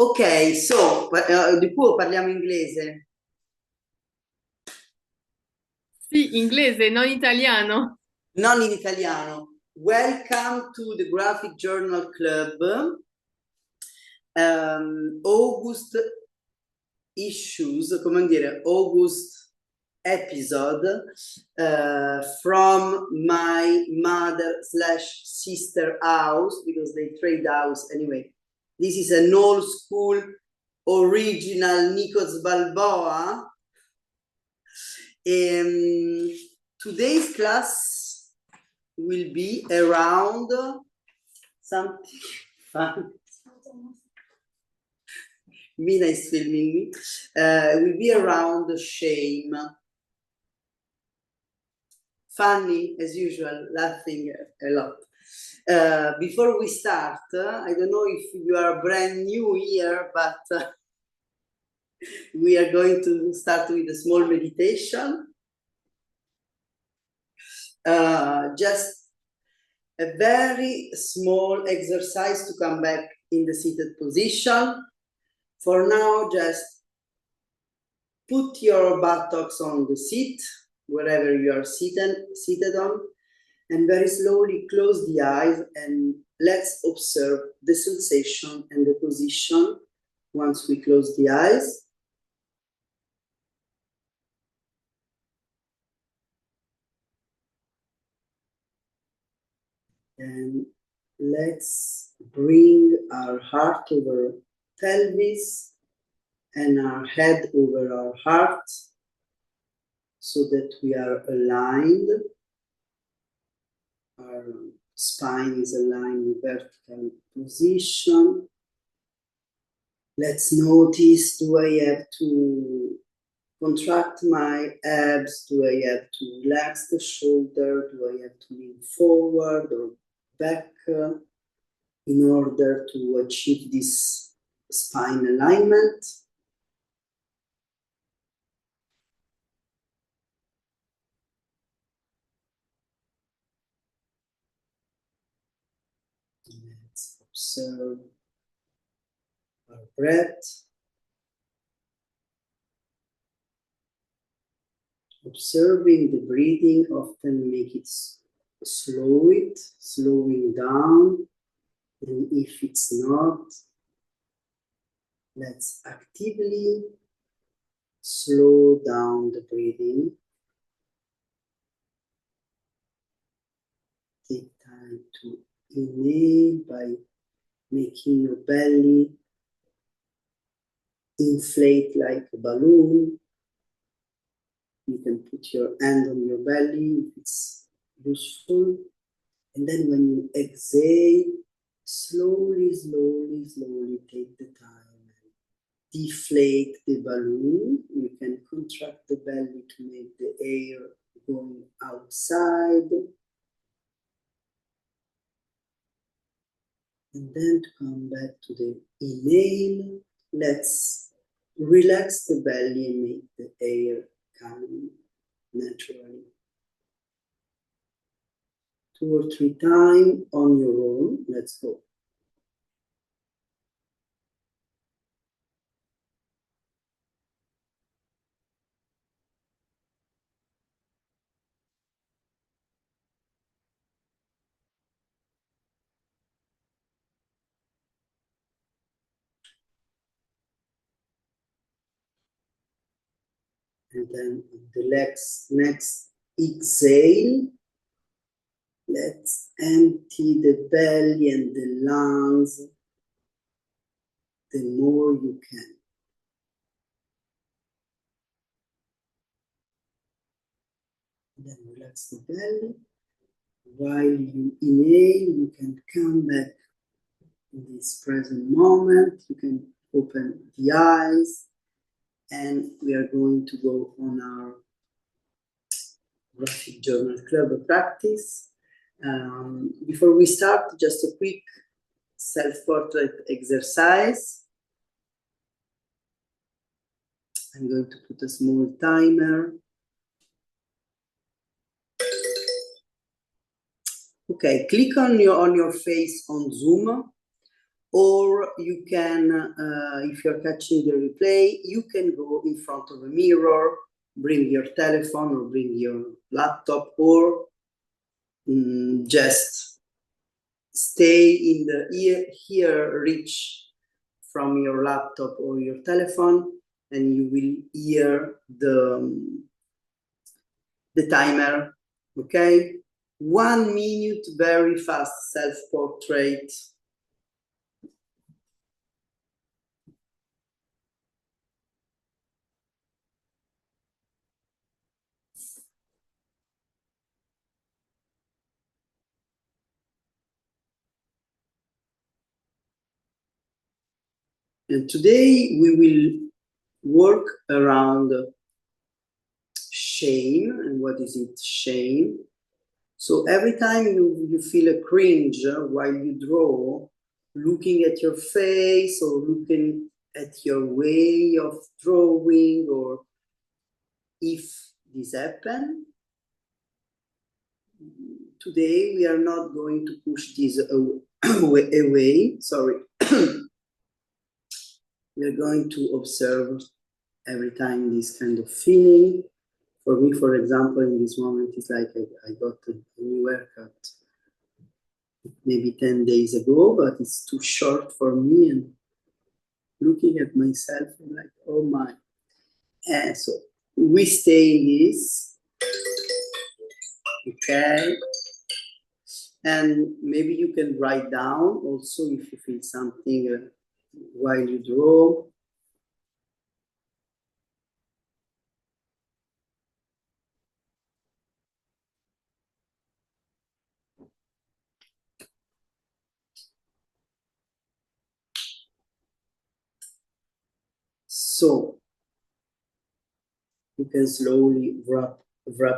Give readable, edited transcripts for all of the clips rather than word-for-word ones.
Ok, so, di cui parliamo inglese? Sì, inglese, non italiano. Non in italiano. Welcome to the Graphic Journal Club. August issues, come dire, August episode from my mother/sister house, because they trade house anyway. This is an old school original Nicoz Balboa. Today's class will be around something fun. Mina is filming me. Will be around shame. Funny as usual, laughing a lot. Before we start, I don't know if you are brand new here, but we are going to start with a small meditation. Just a very small exercise to come back in the seated position. For now, just put your buttocks on the seat, wherever you are seated on, and very slowly close the eyes and let's observe the sensation and the position once we close the eyes. And let's bring our heart over pelvis and our head over our heart so that we are aligned. Our spine is aligned with vertical position. Let's notice, do I have to contract my abs? Do I have to relax the shoulder? Do I have to lean forward or back in order to achieve this spine alignment? Let's observe our breath. Observing the breathing often make it slowing down. And if it's not, let's actively slow down the breathing. Take time to inhale by making your belly inflate like a balloon. You can put your hand on your belly if it's useful. And then when you exhale, slowly take the time and deflate the balloon. You can contract the belly to make the air going outside. And then to come back to the inhale, let's relax the belly and make the air come naturally. 2 or 3 times on your own. Let's go. And then the next exhale, let's empty the belly and the lungs the more you can. And then relax the belly. While you inhale, you can come back in this present moment. You can open the eyes, and we are going to go on our Graphic Journal Club practice. Before we start, just a quick self-portrait exercise. I'm going to put a small timer. Okay, click on your face on Zoom, or you can, if you're catching the replay, you can go in front of a mirror, bring your telephone or bring your laptop, or just stay in the ear reach from your laptop or your telephone, and you will hear the timer, okay? 1 minute, very fast self-portrait. And today we will work around shame. And what is it, shame? So every time you feel a cringe while you draw, looking at your face or looking at your way of drawing, or if this happens, today we are not going to push this away, sorry. We are going to observe every time this kind of feeling. For me, for example, in this moment, it's like I got a new haircut maybe 10 days ago, but it's too short for me, and looking at myself, I'm like, oh my. And so we stay in this, okay? And maybe you can write down also if you feel something while you draw. So you can slowly wrap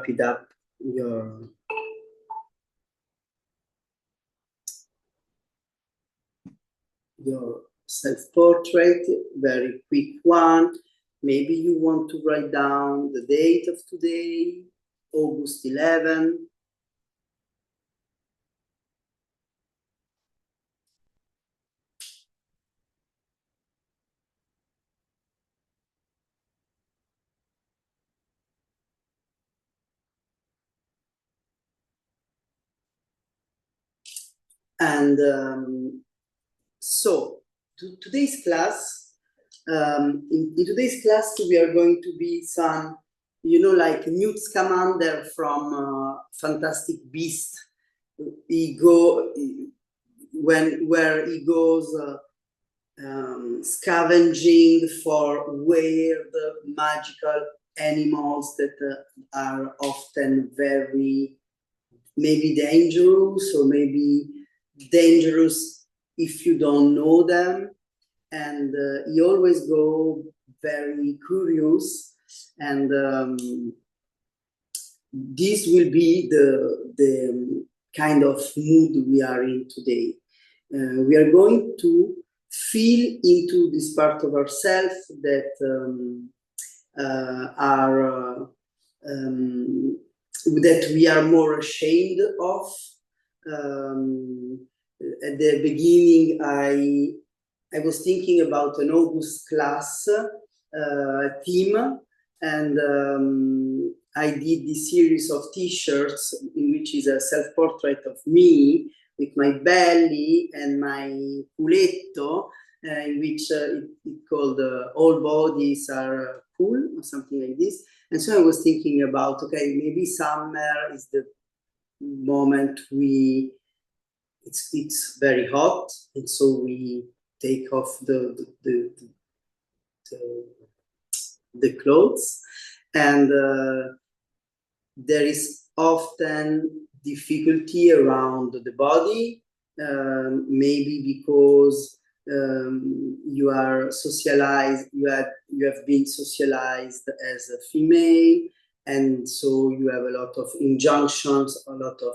it up your self-portrait, very quick one. Maybe you want to write down the date of today, August 11. And so today's class, in today's class, we are going to be some, you know, like Newt Scamander from Fantastic Beast. Where he goes scavenging for weird magical animals that are often very maybe dangerous, or maybe dangerous if you don't know them. And you always go very curious, and this will be the kind of mood we are in today. We are going to feel into this part of ourselves that that we are more ashamed of. At the beginning, I was thinking about an August class theme, and I did this series of t-shirts in which is a self-portrait of me with my belly and my culetto, in which it called all bodies are cool or something like this. And so I was thinking about, okay, maybe summer is the moment it's very hot, and so we take off the clothes, and there is often difficulty around the body, maybe because you are socialized, you have been socialized as a female, and so you have a lot of injunctions, a lot of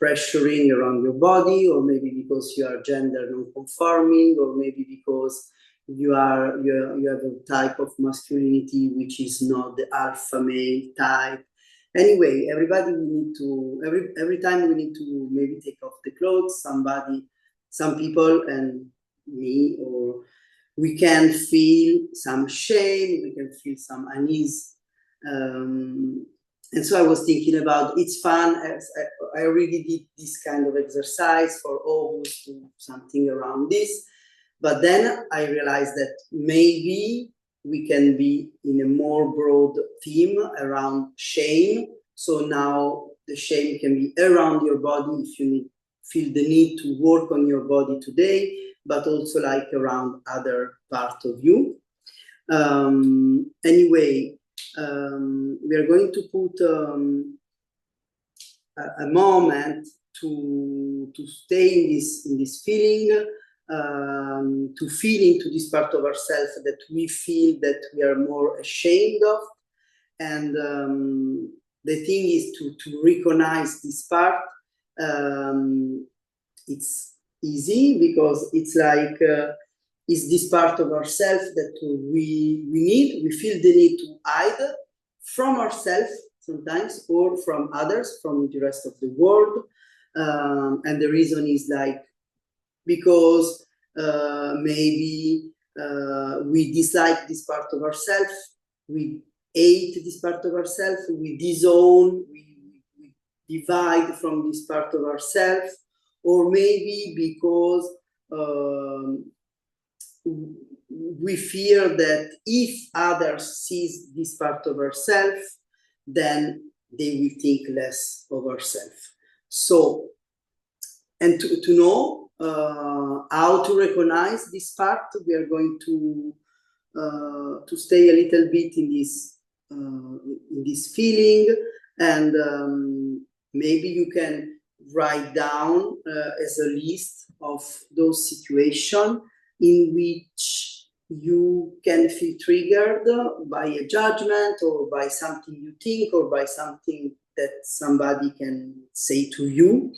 pressuring around your body, or maybe because you are gender non-conforming, or maybe because you have a type of masculinity which is not the alpha male type. Anyway, everybody, we need to every time we need to maybe take off the clothes. Some people, and me, or we can feel some shame, we can feel some unease. And so I was thinking about, it's fun. I already did this kind of exercise for August, something around this. But then I realized that maybe we can be in a more broad theme around shame. So now the shame can be around your body if you feel the need to work on your body today, but also like around other parts of you. Anyway, we are going to put a moment to stay in this feeling, to feel into this part of ourselves that we feel that we are more ashamed of. And the thing is to recognize this part. It's easy because it's like, is this part of ourselves that we feel the need to hide from ourselves sometimes, or from others, from the rest of the world. And the reason is like, because maybe we dislike this part of ourselves, we hate this part of ourselves, we disown, we divide from this part of ourselves, or maybe because we fear that if others sees this part of ourselves, then they will think less of ourselves. So, and to know how to recognize this part, we are going to stay a little bit in this feeling, and maybe you can write down as a list of those situations in which you can feel triggered by a judgment, or by something you think, or by something that somebody can say to you.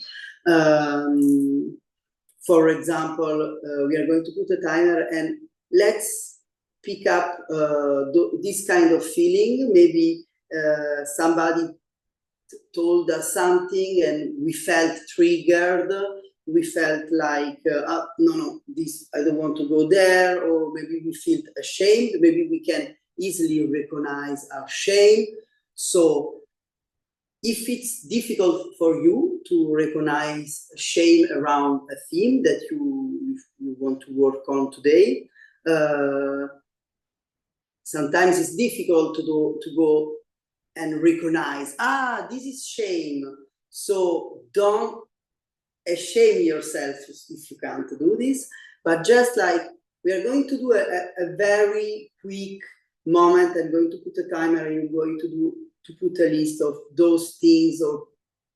For example, we are going to put a timer, and let's pick up this kind of feeling. Maybe somebody told us something and we felt triggered. We felt like, no, this, I don't want to go there, or maybe we feel ashamed. Maybe we can easily recognize our shame. So if it's difficult for you to recognize shame around a theme that you want to work on today, sometimes it's difficult to go and recognize, this is shame. So don't shame yourself if you can't do this, but just like, we are going to do a very quick moment. I'm going to put a timer, and you're going to put a list of those things or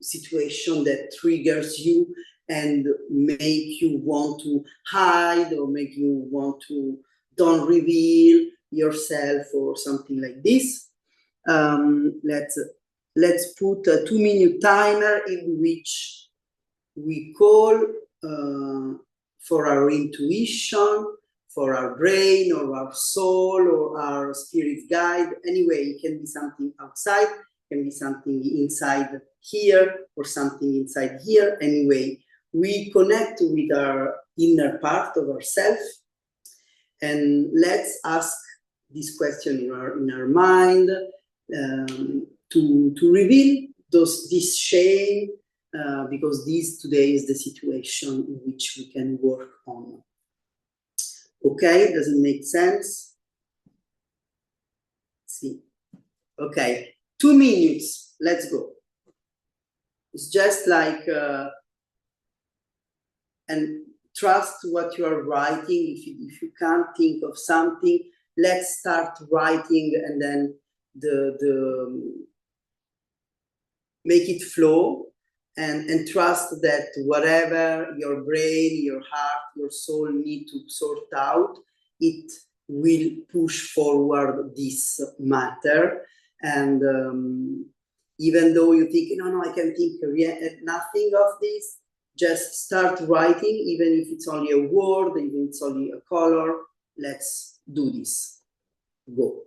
situation that triggers you and make you want to hide, or make you want to don't reveal yourself, or something like this. Let's put a 2-minute timer in which we call for our intuition, for our brain, or our soul, or our spirit guide. Anyway, it can be something outside, it can be something inside here, or something inside here. Anyway, we connect with our inner part of ourselves, and let's ask this question in our mind, to reveal this shame, because this today is the situation in which we can work on. Okay, does it make sense? See. Okay, 2 minutes, let's go. It's just like, and trust what you are writing. If you can't think of something, let's start writing, and then make it flow, and trust that whatever your brain, your heart, your soul need to sort out, it will push forward this matter. And even though you think, no, I can think nothing of this, just start writing, even if it's only a word, even if it's only a color. Let's do this. Go.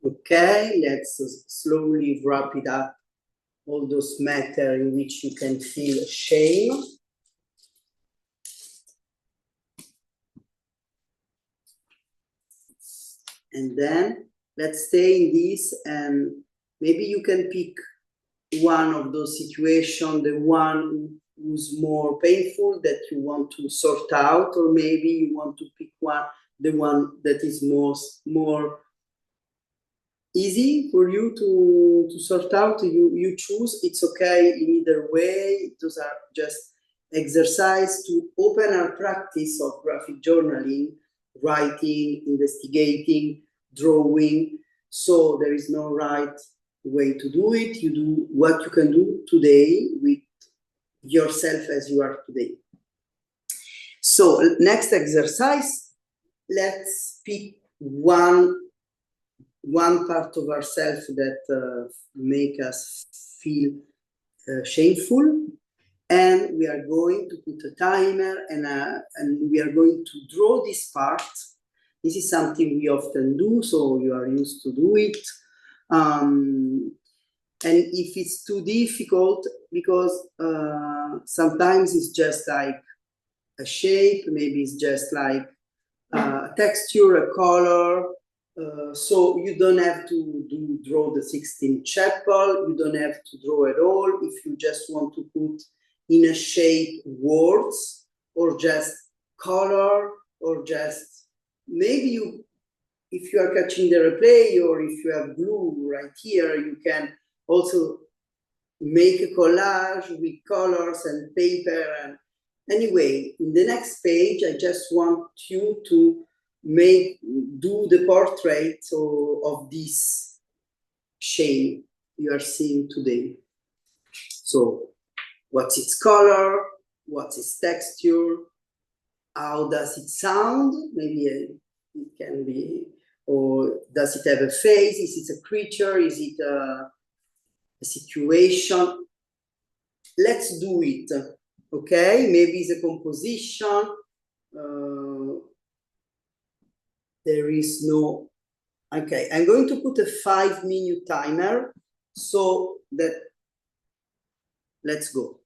Okay, let's slowly wrap it up, all those matter in which you can feel shame. And then let's stay in this, and maybe you can pick one of those situations, the one who's more painful that you want to sort out, or maybe you want to pick the one that is more easy for you to sort out. You choose, it's okay in either way. Those are just exercise to open our practice of graphic journaling, writing, investigating, drawing. So there is no right way to do it. You do what you can do today with yourself as you are today. So next exercise, let's pick one part of ourselves that make us feel shameful, and we are going to put a timer, and we are going to draw this part. This is something we often do, so you are used to do it. And if it's too difficult, because sometimes it's just like a shape, maybe it's just like a texture, a color. So you don't have to draw the Sistine Chapel. You don't have to draw at all. If you just want to put in a shape words, or just color, or just maybe if you are catching the replay, or if you have glue right here, you can also make a collage with colors and paper. And anyway, in the next page, I just want you to do the portrait of this shame you are seeing today. So what's its color? What's its texture? How does it sound? Maybe it can be, or does it have a face? Is it a creature? Is it a situation? Let's do it. Okay, maybe it's a composition. There is no. Okay, I'm going to put a 5-minute timer so that let's go.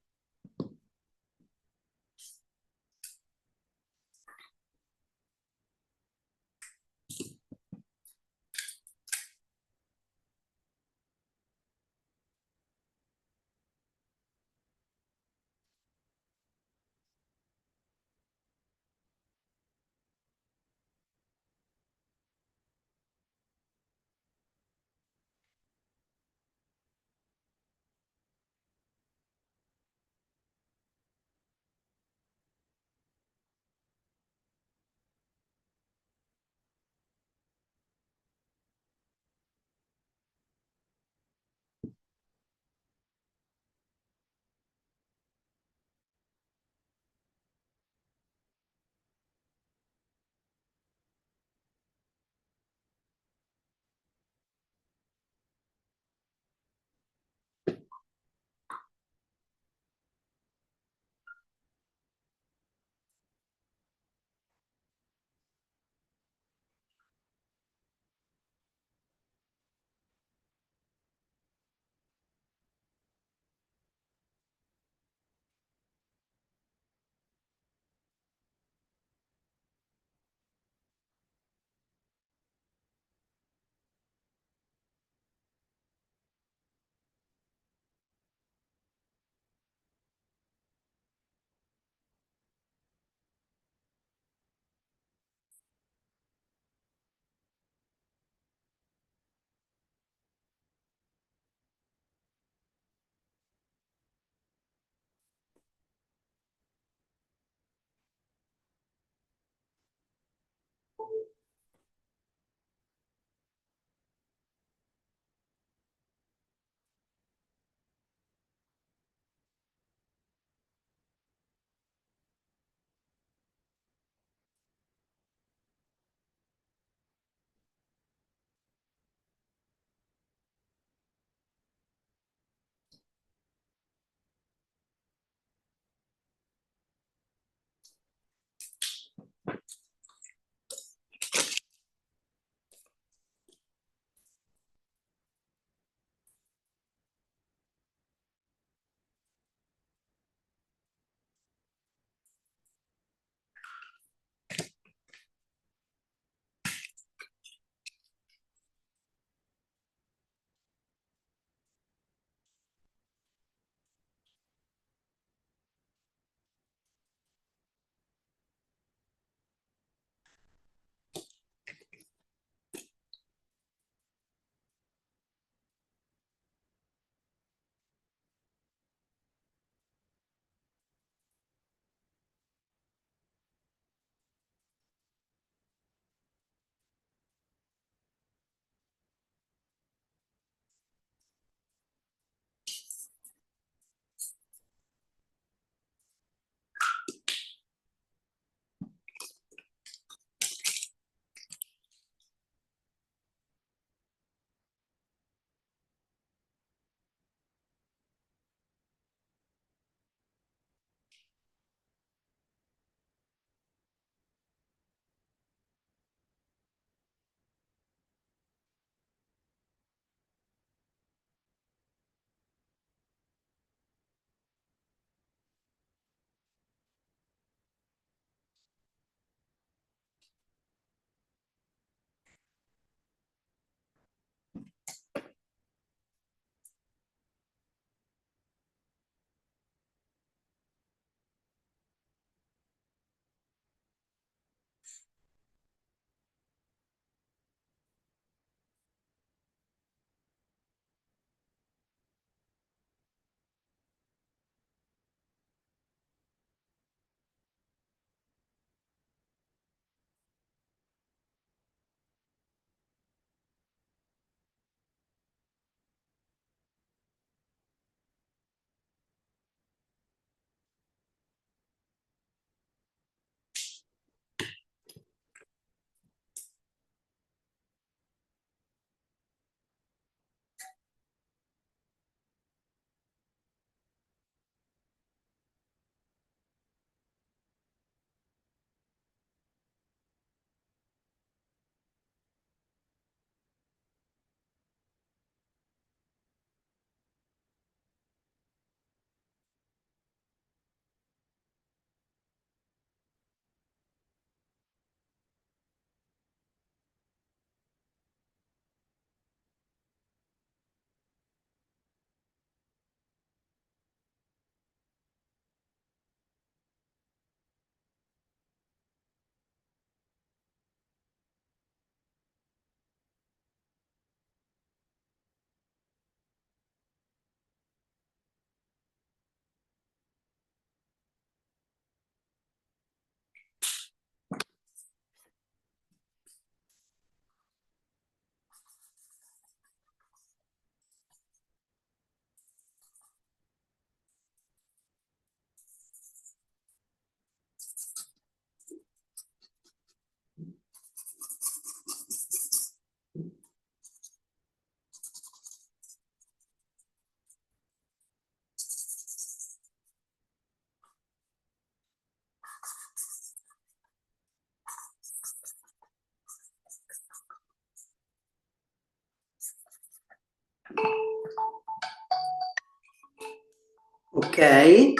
Okay,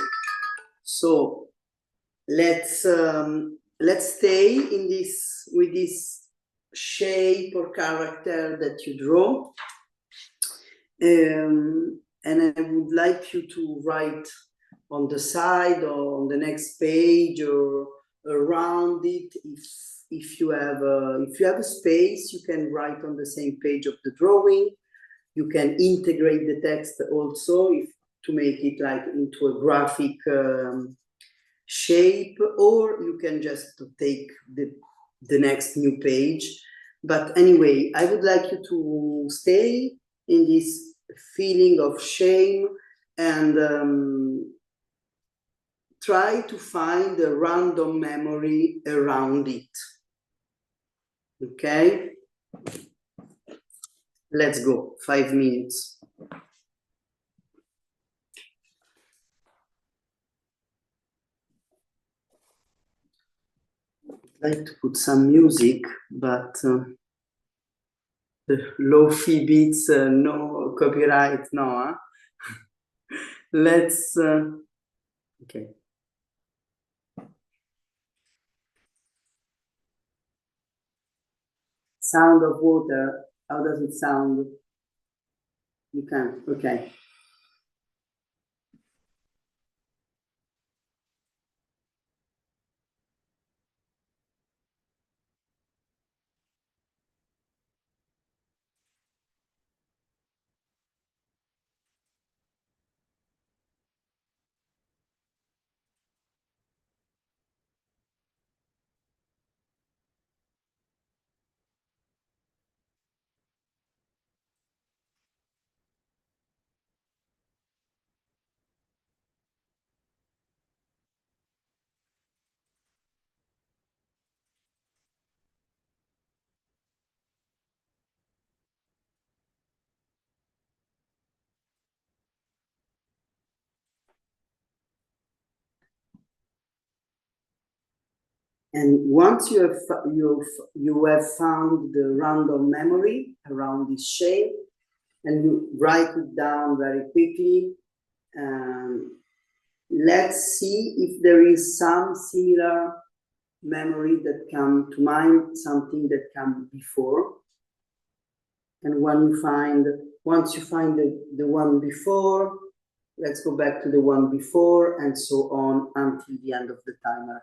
so let's stay in this with this shape or character that you draw, and I would like you to write on the side or on the next page or around it. If you have a space, you can write on the same page of the drawing. You can integrate the text also to make it like into a graphic shape, or you can just take the next new page. But anyway, I would like you to stay in this feeling of shame and try to find a random memory around it. Okay? Let's go, 5 minutes. I'd like to put some music, but the lo-fi beats, no copyright, no. Huh? Let's, okay. Sound of water, how does it sound? You can, okay. And once you have found the random memory around this shape, and you write it down very quickly, let's see if there is some similar memory that come to mind, something that came before. And once you find the one before, let's go back to the one before, and so on until the end of the timer.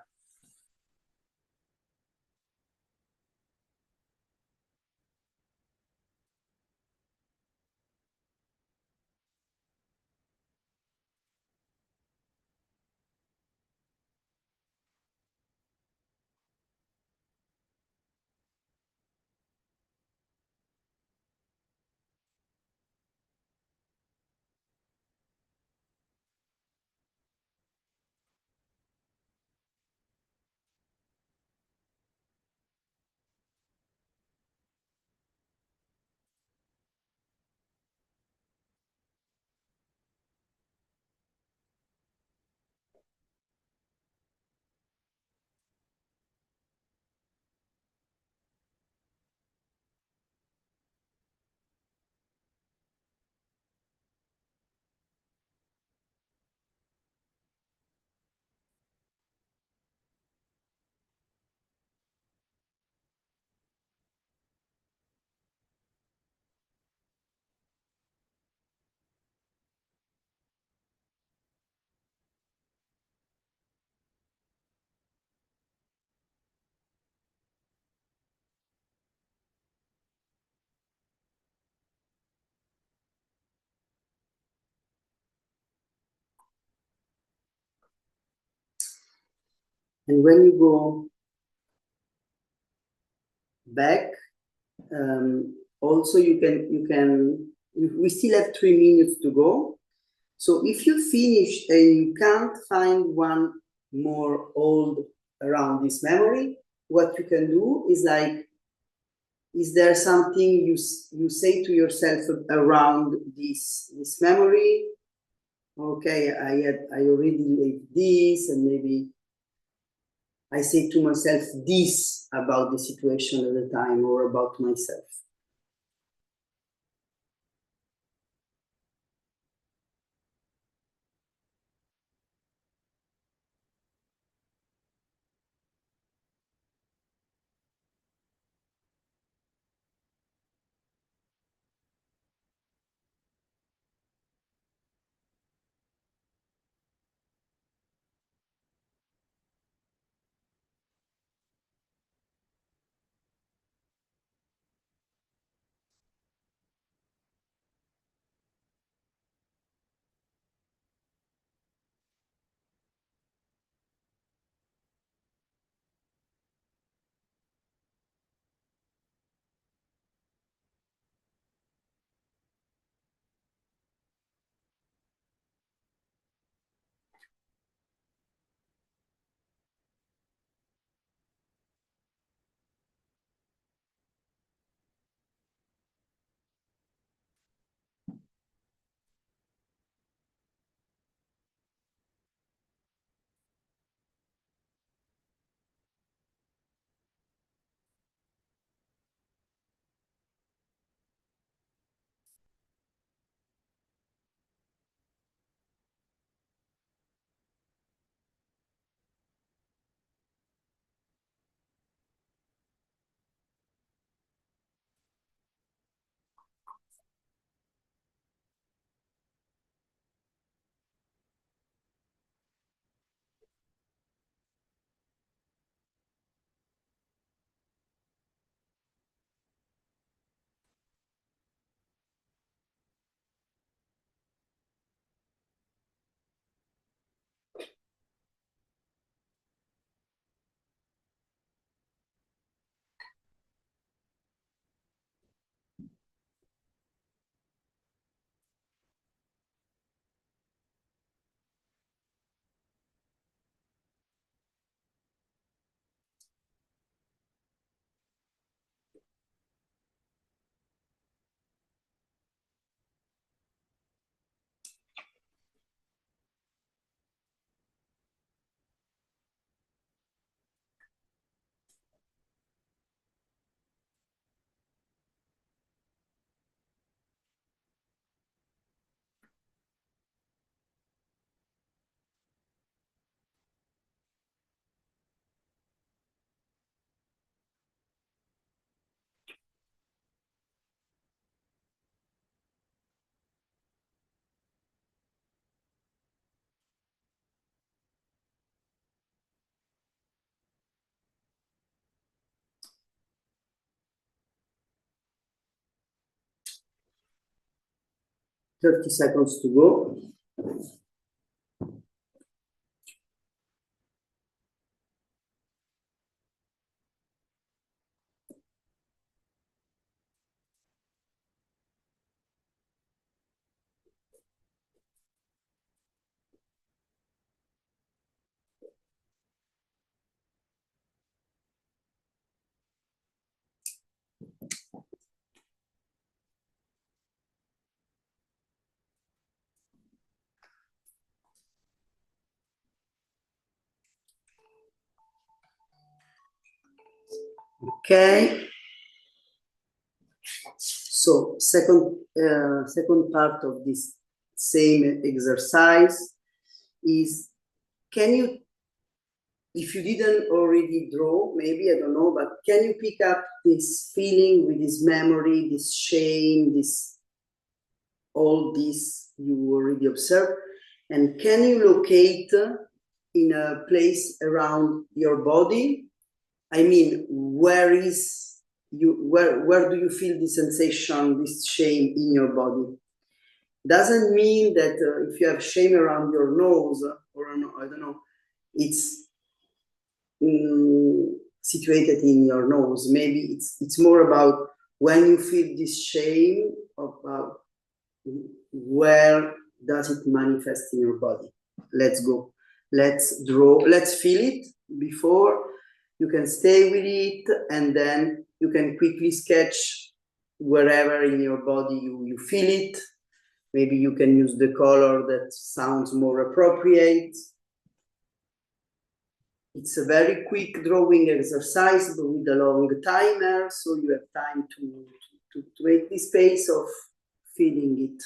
And when you go back, also we still have 3 minutes to go. So if you finish and you can't find one more old around this memory, what you can do is like, is there something you say to yourself around this memory? Okay, I already lived this, and maybe I say to myself this about the situation at the time or about myself. 30 seconds to go. Okay. So second part of this same exercise is, can you, if you didn't already draw, maybe, I don't know, but can you pick up this feeling with this memory, this shame, this, all this you already observed, and can you locate in a place around your body? I mean, where do you feel the sensation, this shame in your body? Doesn't mean that if you have shame around your nose, or I don't know, it's situated in your nose. Maybe it's more about when you feel this shame, about where does it manifest in your body. Let's go. Let's draw. Let's feel it before. You can stay with it, and then you can quickly sketch wherever in your body you feel it. Maybe you can use the color that sounds more appropriate. It's a very quick drawing exercise, but with a long timer, so you have time to make the space of feeling it.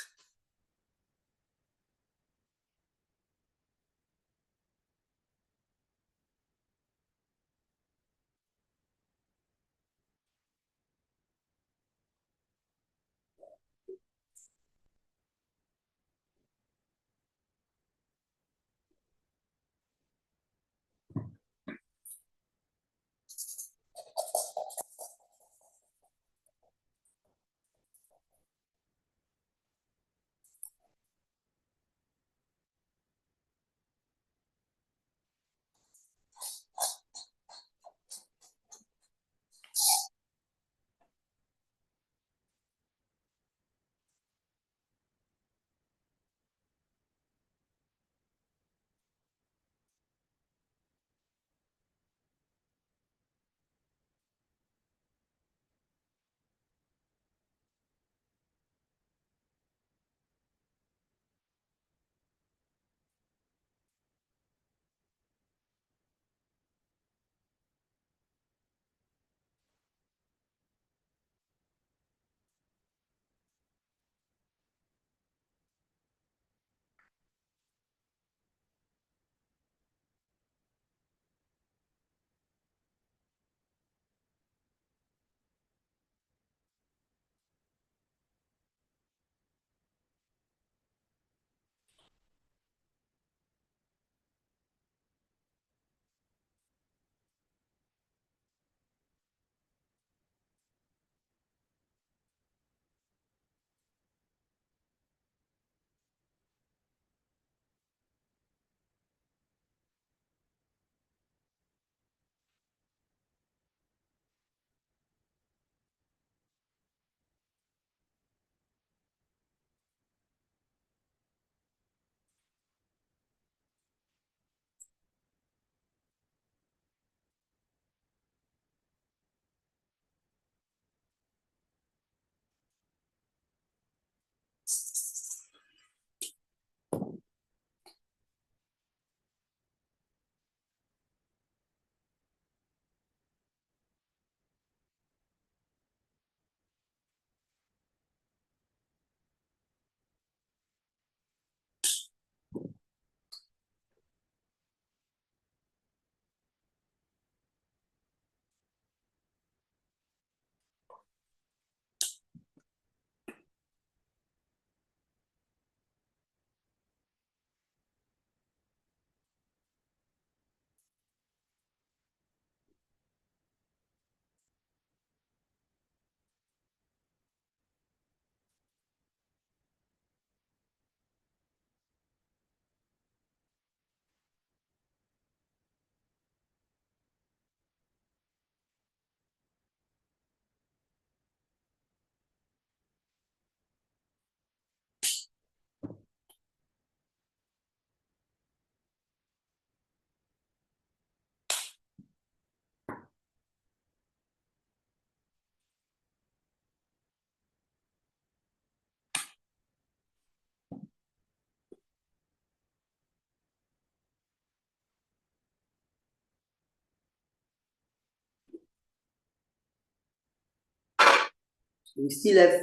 We still have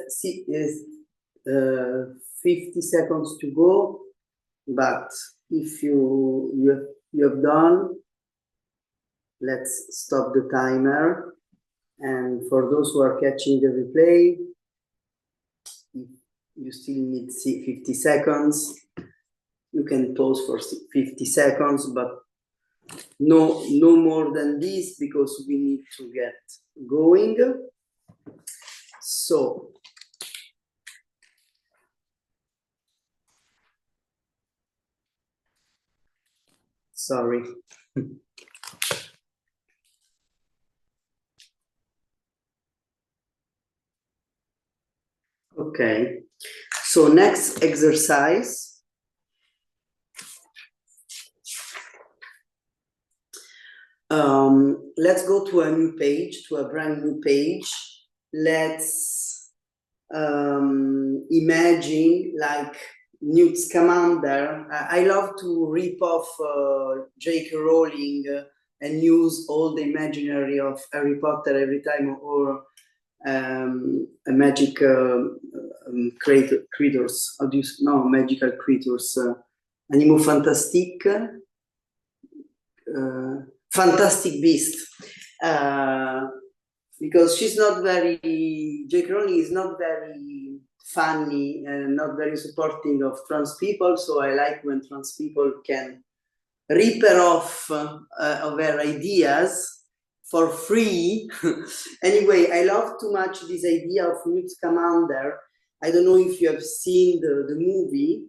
50 seconds to go, but if you have done, let's stop the timer. And for those who are catching the replay, you still need 50 seconds. You can pause for 50 seconds, but no more than this, because we need to get going. So, sorry. Okay, so next exercise. Let's go to a new page, to a brand new page. Let's imagine like Newt Scamander. I love to rip off J.K. Rowling and use all the imaginary of Harry Potter every time, or a magic creatures. How do you know? Magical creatures. Animaux fantastiques. Fantastic Beast. Because she's not very, J.K. Rowling is not very funny and not very supporting of trans people, so I like when trans people can rip her off of her ideas for free. Anyway, I love too much this idea of Newt Scamander. I don't know if you have seen the movie.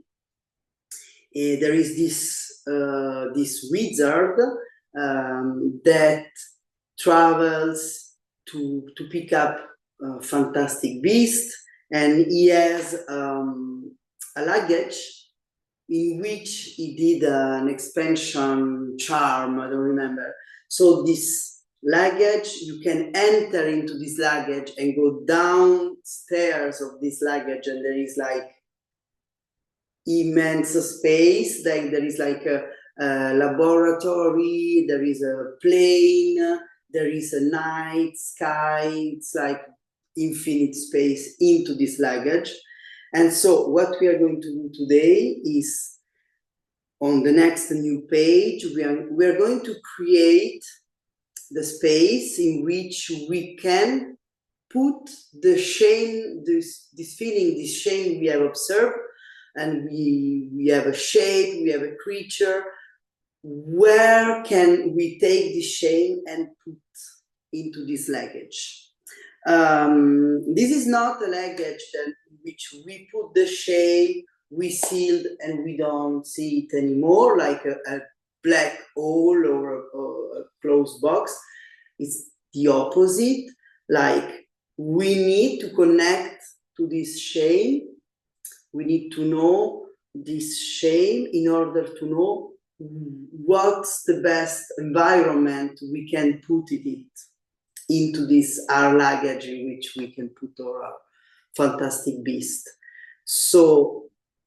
There is this wizard that travels to pick up Fantastic Beast, and he has a luggage in which he did an expansion charm, I don't remember. So this luggage, you can enter into this luggage and go downstairs of this luggage, and there is like immense space. Like there is like a laboratory, there is a plane, there is a night sky. It's like infinite space into this luggage. And so what we are going to do today is, on the next new page, we are going to create the space in which we can put the shame, this feeling, this shame we have observed, and we have a shape, we have a creature. Where can we take this shame and put into this luggage? This is not a luggage in which we put the shame, we sealed, and we don't see it anymore, like a black hole or a closed box. It's the opposite. Like, we need to connect to this shame. We need to know this shame in order to know what's the best environment we can put it into this our luggage, in which we can put our Fantastic Beast. So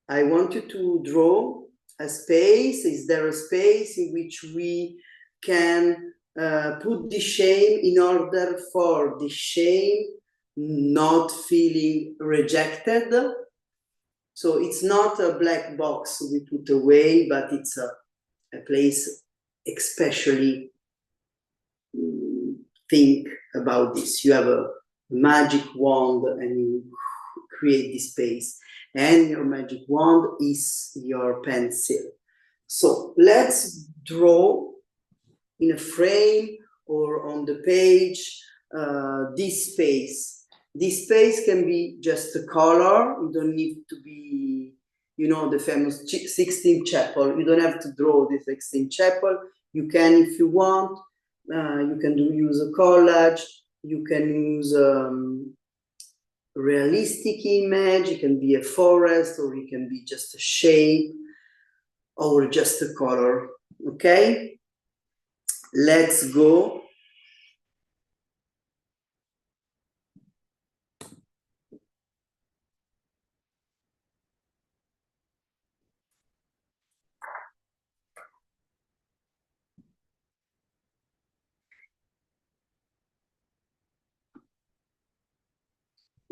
I want you to draw a space. Is there a space in which we can put the shame, in order for the shame not feeling rejected? So it's not a black box we put away, but it's a place especially. Think about this. You have a magic wand and you create this space, and your magic wand is your pencil. So let's draw in a frame or on the page this space. This space can be just a color. You don't need to be, you know, the famous Sixtine Chapel. You don't have to draw the Sixtine Chapel. You can, if you want, you can use a collage. You can use realistic image. It can be a forest, or it can be just a shape, or just a color. Okay, let's go.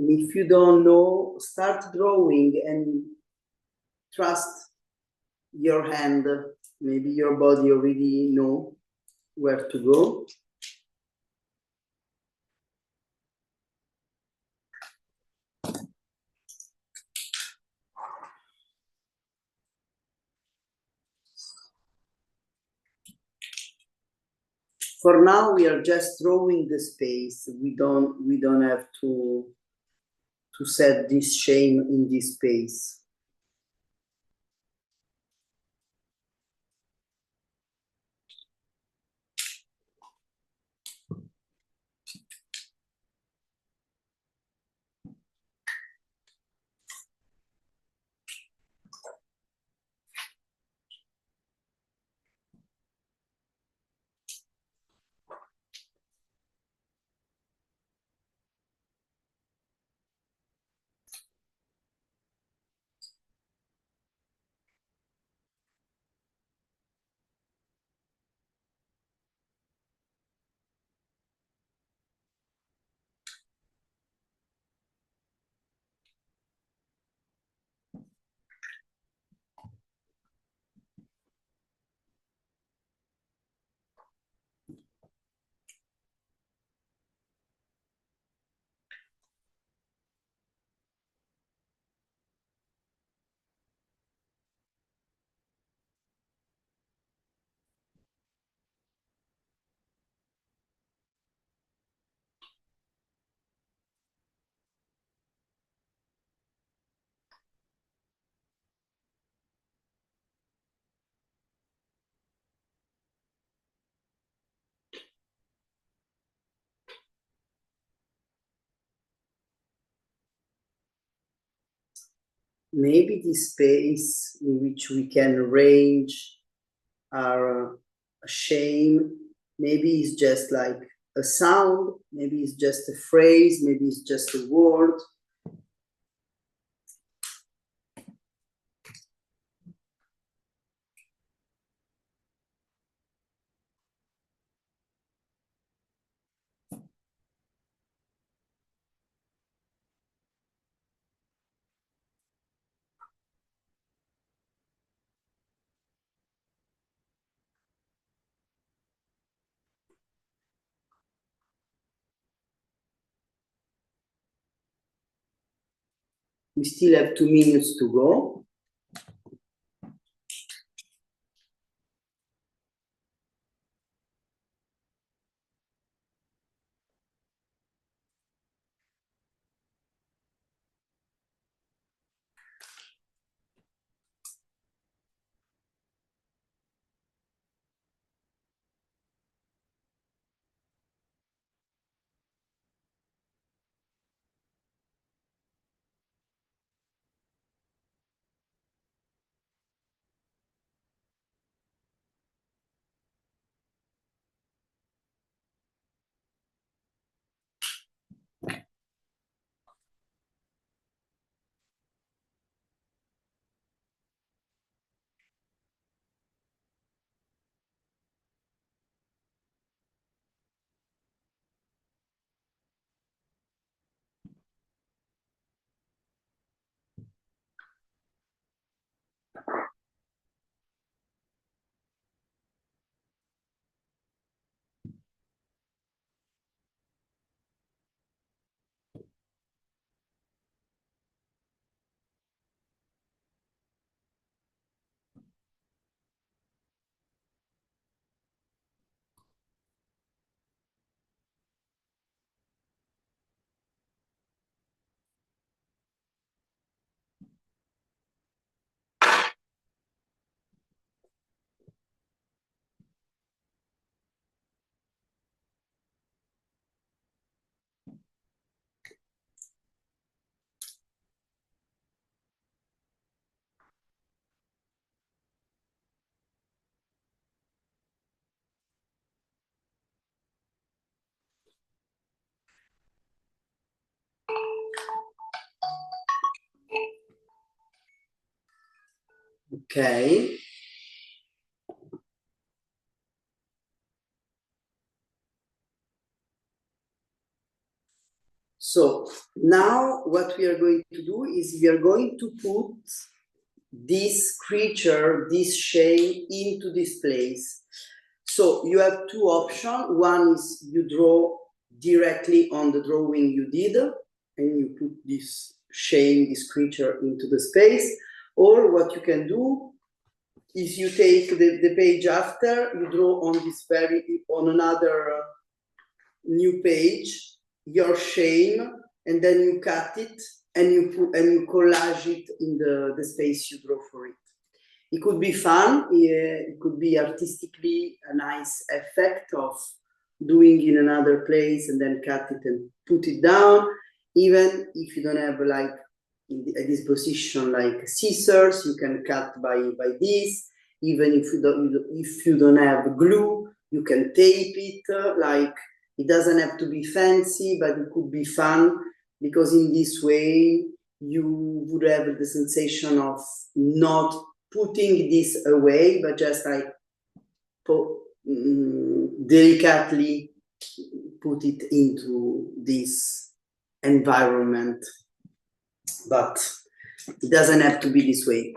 if you don't know, start drawing and trust your hand. Maybe your body already know where to go. For now, we are just drawing the space. We don't have to set this shape in this space. Maybe this space in which we can arrange our shame, maybe it's just like a sound, maybe it's just a phrase, maybe it's just a word. We still have 2 minutes to go. Okay. So now now what we are going to do is we are going to put this creature, this shape into this place. So you have two options. One is you draw directly on the drawing you did, and you put this shape, this creature into the space. Or what you can do is you take the page after, you draw on this on another new page, your shape, and then you cut it and you collage it in the space you draw for it. It could be fun. It could be artistically a nice effect of doing in another place and then cut it and put it down. Even if you don't have like at this position like scissors, you can cut by this. Even if you don't have glue, you can tape it. Like it doesn't have to be fancy, but it could be fun, because in this way you would have the sensation of not putting this away, but just like delicately put it into this environment. But it doesn't have to be this way.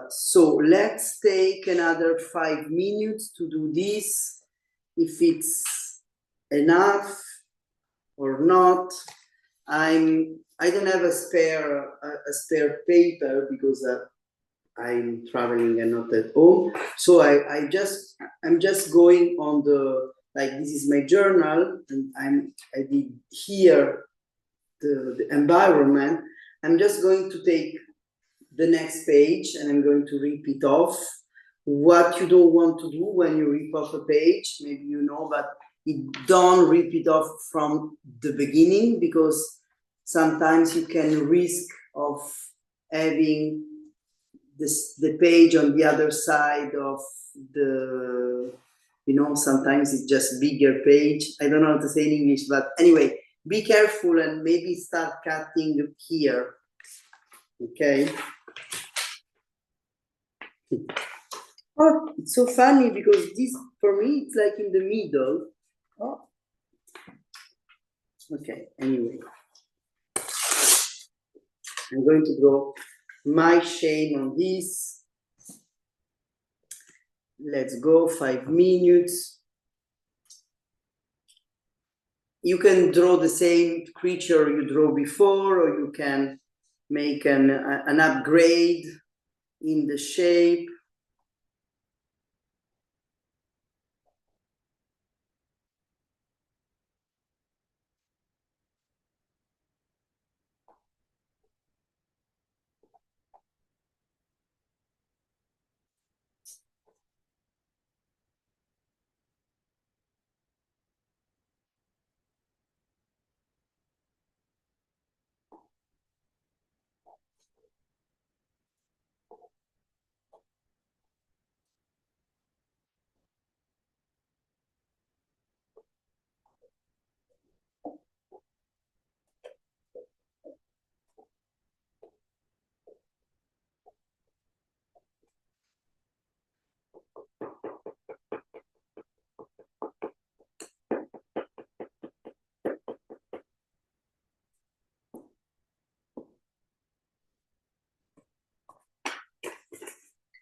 So let's take another 5 minutes to do this, if it's enough or not. I don't have a spare paper because I'm traveling and not at home. So I'm just going on the, like, this is my journal, and I did here the environment. I'm just going to take the next page and I'm going to rip it off. What you don't want to do when you rip off a page, maybe you know, but don't rip it off from the beginning, because sometimes you can risk of having the page on the other side of the, sometimes it's just bigger page. I don't know how to say in English, but anyway, be careful and maybe start cutting here. Okay. Oh, it's so funny because this, for me, it's like in the middle. Oh. Okay, anyway. I'm going to draw my shape on this. Let's go, 5 minutes. You can draw the same creature you drew before, or you can make an upgrade in the shape.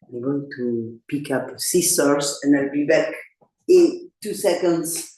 I'm going to pick up scissors and I'll be back in 2 seconds.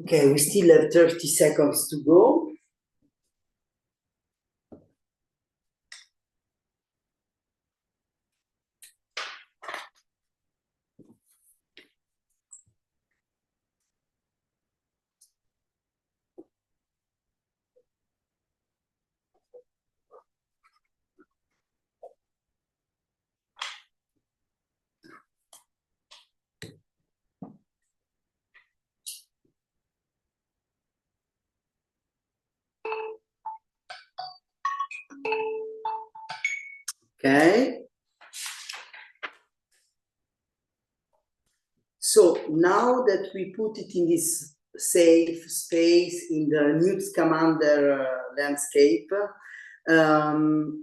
Okay, we still have 30 seconds to go. Okay. So now that we put it in this safe space in the Newt Scamander landscape, I'm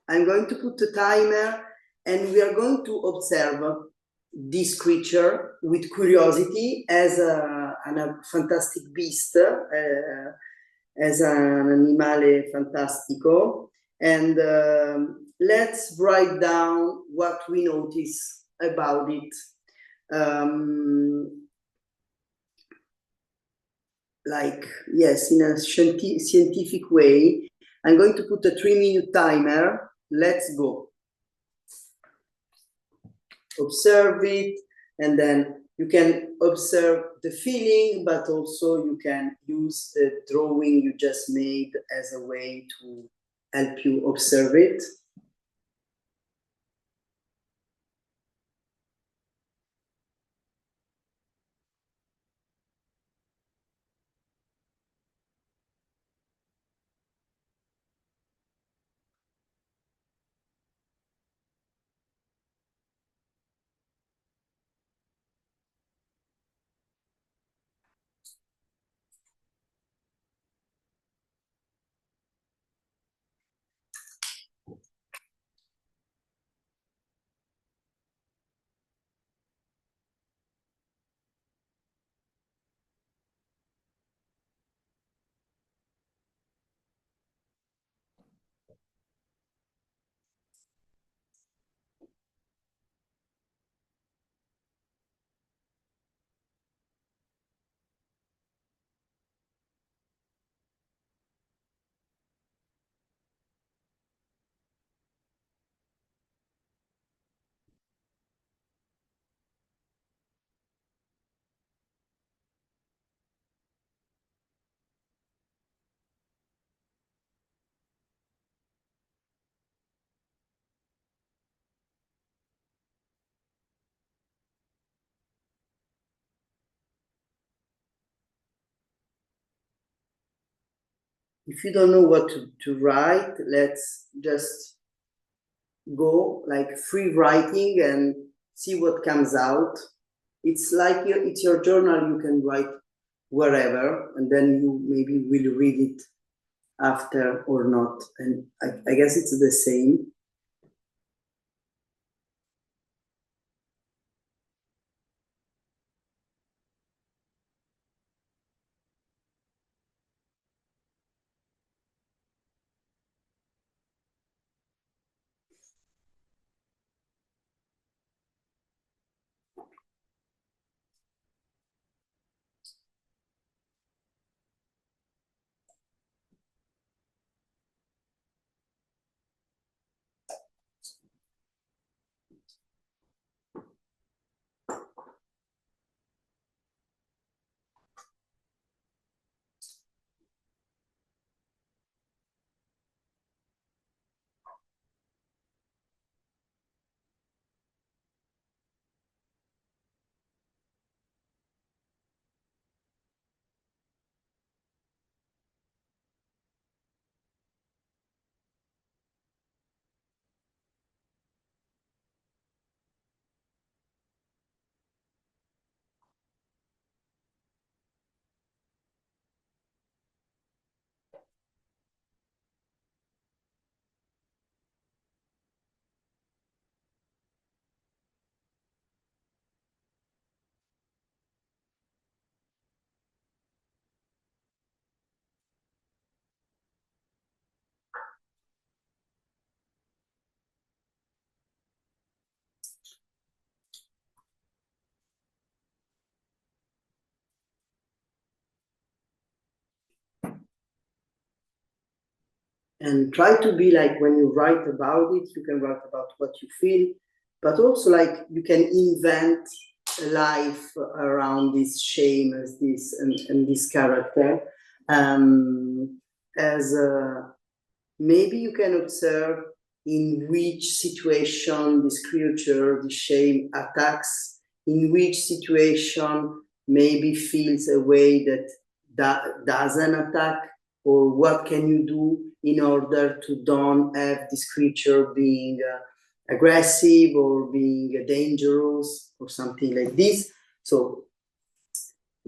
going to put a timer and we are going to observe this creature with curiosity as a fantastic beast, as an animale fantastico. And let's write down what we notice about it. Like, yes, in a scientific way. I'm going to put a 3-minute timer. Let's go. Observe it, and then you can observe the feeling, but also you can use the drawing you just made as a way to help you observe it. If you don't know what to write, let's just go like free writing and see what comes out. It's like it's your journal, you can write wherever, and then you maybe will read it after or not. And I guess it's the same. and try to be like, when you write about it, you can write about what you feel, but also like you can invent a life around this shame as this and this character, as maybe you can observe in which situation this creature, the shame, attacks, in which situation maybe feels a way that doesn't attack, or what can you do in order to don't have this creature being aggressive or being dangerous or something like this. So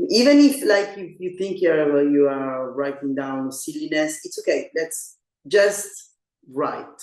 even if like you think you are writing down silliness, it's okay. Let's just write.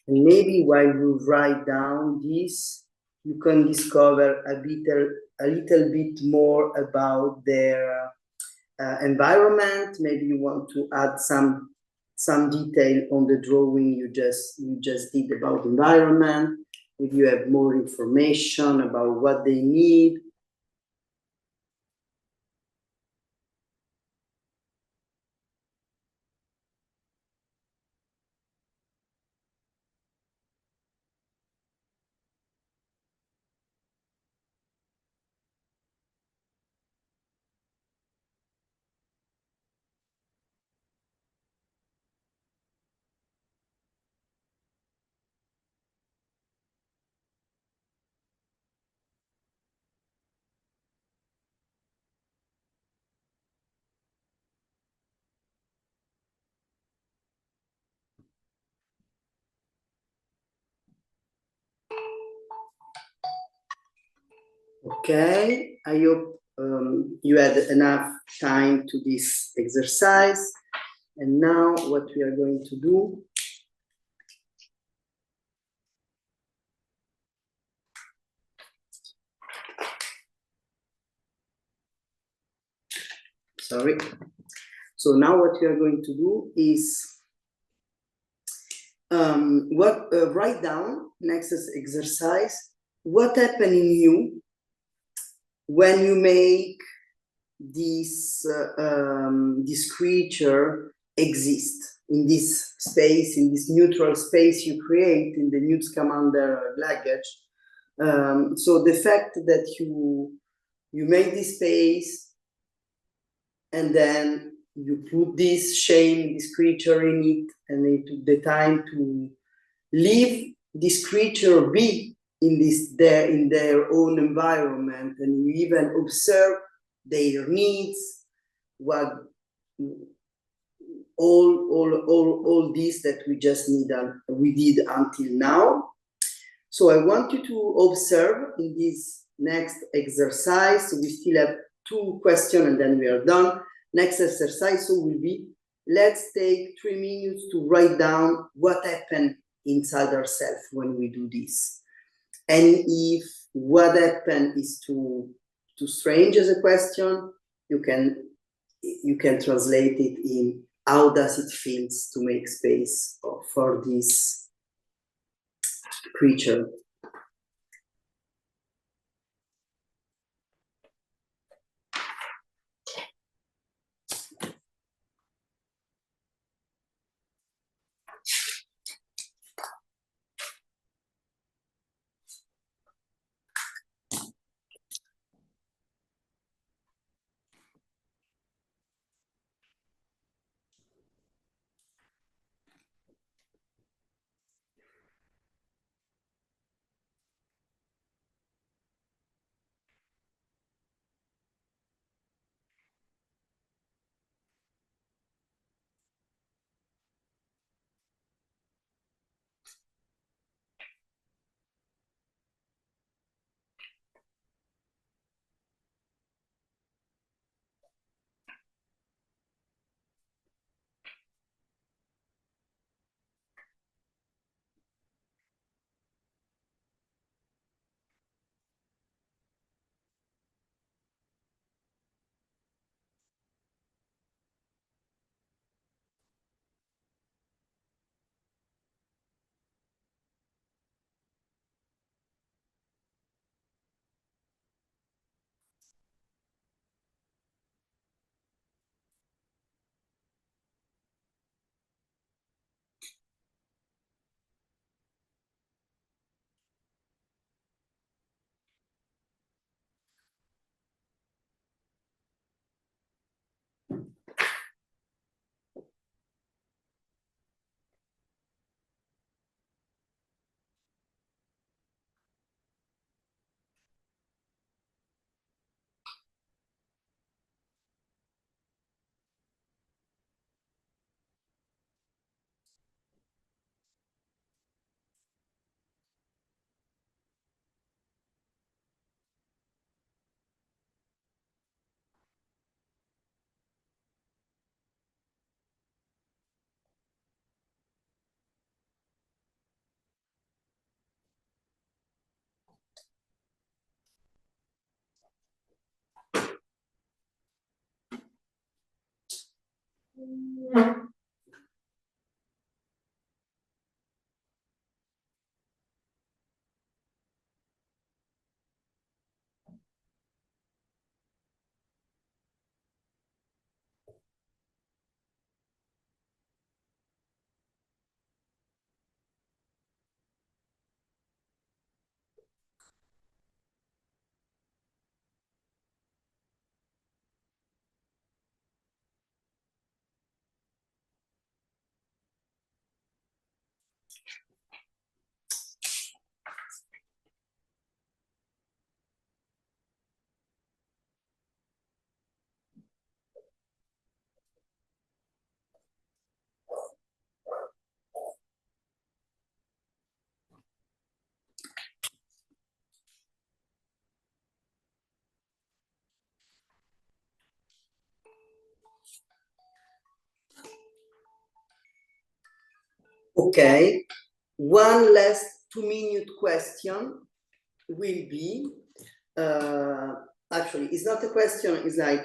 And maybe while you write down this, you can discover a little bit more about their environment. Maybe you want to add some detail on the drawing you just did about environment. If you have more information about what they need. Okay, I hope you had enough time to this exercise. And now what we are going to do, sorry. So now what we are going to do is write down next exercise what happened in you when you make this this creature exist in this space, in this neutral space you create in the Newt Scamander luggage. So the fact that you make this space and then you put this shame, this creature in it, and they took the time to leave this creature be in their own environment, and you even observe their needs, what all this that we did until now. So I want you to observe in this next exercise. So we still have 2 questions and then we are done. Next exercise will be, let's take 3 minutes to write down what happened inside ourselves when we do this. And if what happened is too strange as a question, you can translate it in how does it feels to make space for this creature. Okay, one last 2-minute question will be, actually, it's not a question, it's like,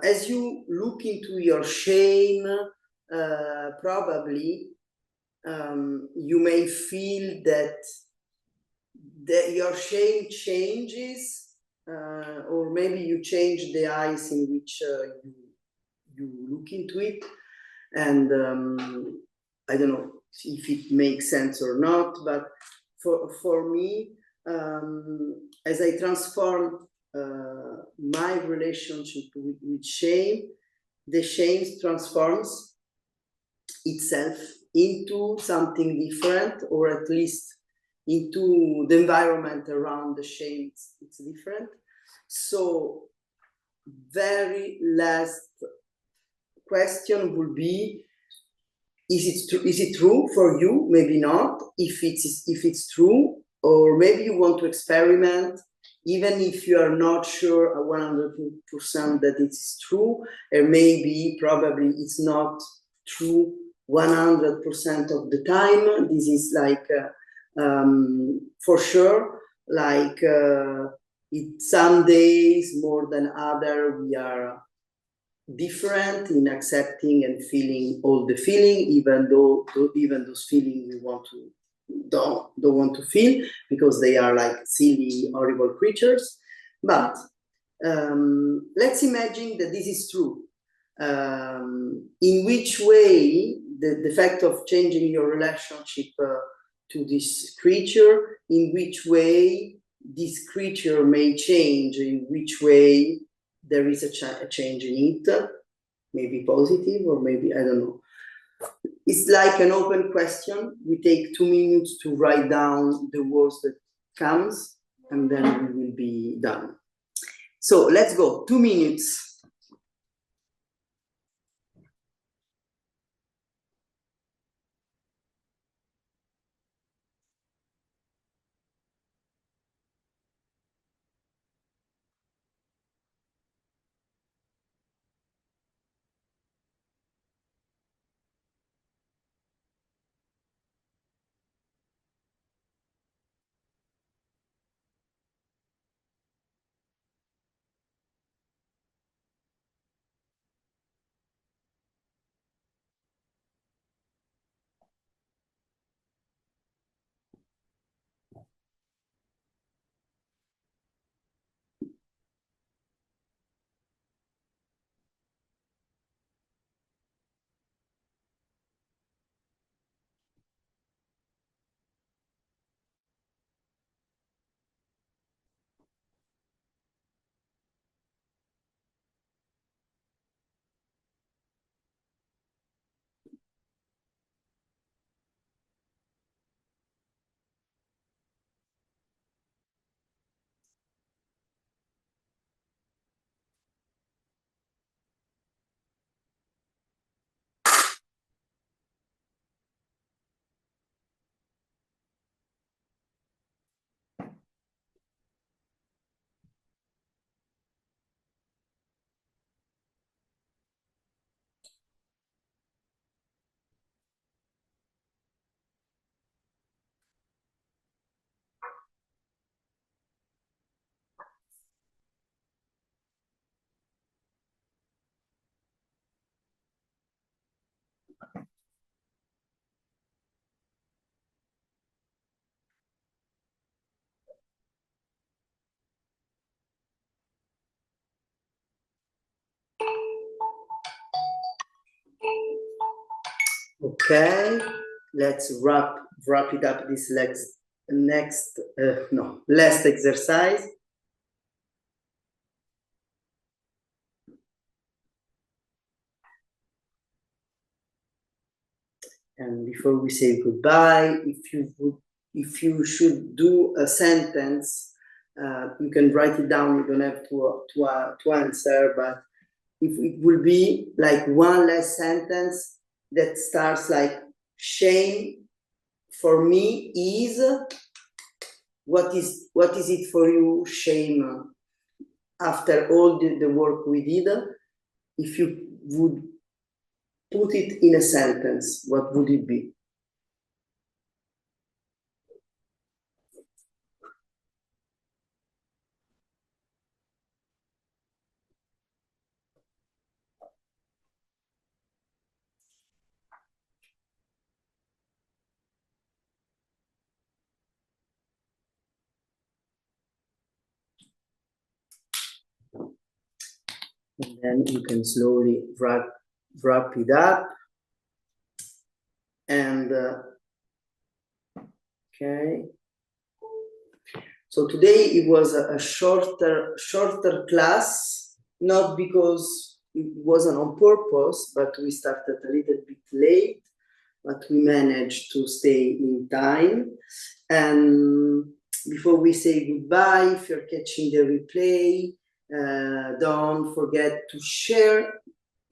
as you look into your shame, probably you may feel that your shame changes, or maybe you change the eyes in which you look into it, and I don't know if it makes sense or not, but for me, as I transform my relationship with shame, the shame transforms itself into something different, or at least into the environment around the shame, it's different. So very last question would be, is it true for you? Maybe not. If it's true, or maybe you want to experiment, even if you are not sure 100% that it's true, or maybe probably it's not true 100% of the time. This is like for sure, like some days more than other, we are different in accepting and feeling all the feeling, even those feelings we want don't want to feel, because they are like silly, horrible creatures. But let's imagine that this is true. In which way the fact of changing your relationship to this creature, in which way this creature may change, in which way there is a change in it, maybe positive or maybe, I don't know. It's like an open question. We take 2 minutes to write down the words that comes, and then we will be done. So let's go, 2 minutes. Okay, let's wrap it up, this last exercise. And before we say goodbye, if you should do a sentence, you can write it down. You don't have to answer, but if it will be like one last sentence that starts like, shame for me is, what is it for you, shame, after all the work we did? If you would put it in a sentence, what would it be? And then you can slowly wrap it up. And okay. So today it was a shorter class, not because it wasn't on purpose, but we started a little bit late, but we managed to stay in time. And before we say goodbye, if you're catching the replay, don't forget to share,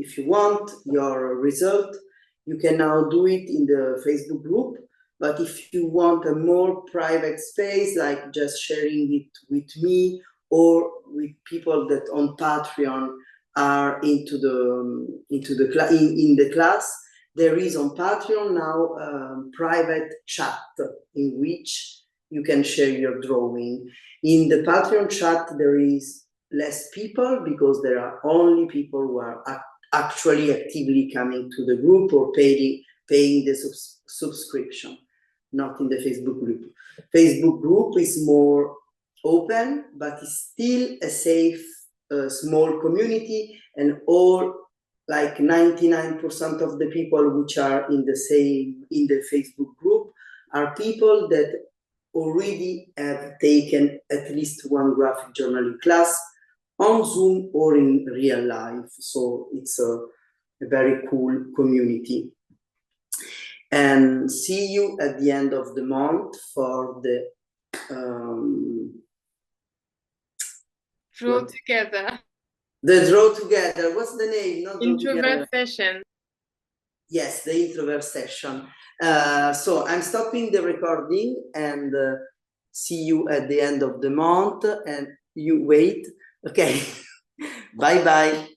if you want, your result. You can now do it in the Facebook group, but if you want a more private space, like just sharing it with me or with people that on Patreon are in the class, there is on Patreon now private chat in which you can share your drawing. In the Patreon chat, there is less people because there are only people who are actually actively coming to the group or paying the subscription. not in the Facebook group. Facebook group is more open, but it's still a safe, small community, and all, like 99% of the people which are in the Facebook group are people that already have taken at least one graphic journaling class on Zoom or in real life. So it's a very cool community. And see you at the end of the month for the Draw together. the draw together. What's the name? Not Introvert session. Yes, the introvert session. So I'm stopping the recording and see you at the end of the month. And you wait. Okay. Bye bye.